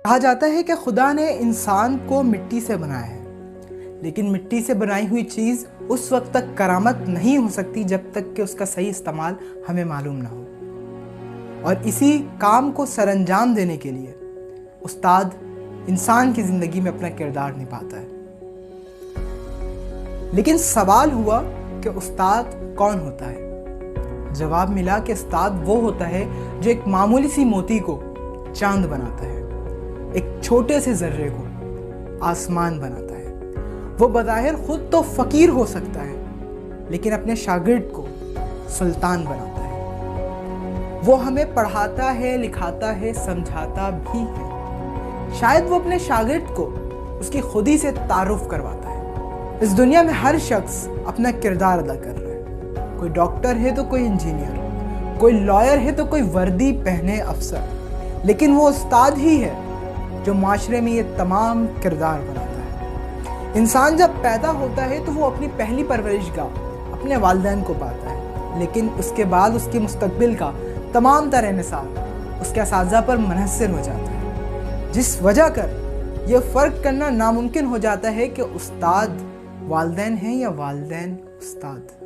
کہا جاتا ہے کہ خدا نے انسان کو مٹی سے بنایا ہے، لیکن مٹی سے بنائی ہوئی چیز اس وقت تک کرامت نہیں ہو سکتی جب تک کہ اس کا صحیح استعمال ہمیں معلوم نہ ہو۔ اور اسی کام کو سر انجام دینے کے لیے استاد انسان کی زندگی میں اپنا کردار نبھاتا ہے۔ لیکن سوال ہوا کہ استاد کون ہوتا ہے؟ جواب ملا کہ استاد وہ ہوتا ہے جو ایک معمولی سی موتی کو چاند بناتا ہے، ایک چھوٹے سے ذرے کو آسمان بناتا ہے۔ وہ بظاہر خود تو فقیر ہو سکتا ہے، لیکن اپنے شاگرد کو سلطان بناتا ہے۔ وہ ہمیں پڑھاتا ہے، لکھاتا ہے، سمجھاتا بھی ہے۔ شاید وہ اپنے شاگرد کو اس کی خودی سے تعارف کرواتا ہے۔ اس دنیا میں ہر شخص اپنا کردار ادا کر رہا ہے۔ کوئی ڈاکٹر ہے تو کوئی انجینئر، کوئی لائر ہے تو کوئی وردی پہنے افسر، لیکن وہ استاد ہی ہے جو معاشرے میں یہ تمام کردار بناتا ہے۔ انسان جب پیدا ہوتا ہے تو وہ اپنی پہلی پرورش گاہ اپنے والدین کو پاتا ہے، لیکن اس کے بعد اس کے مستقبل کا تمام تر نصاب اس کے اساتذہ پر منحصر ہو جاتا ہے، جس وجہ کر یہ فرق کرنا ناممکن ہو جاتا ہے کہ استاد والدین ہیں یا والدین استاد۔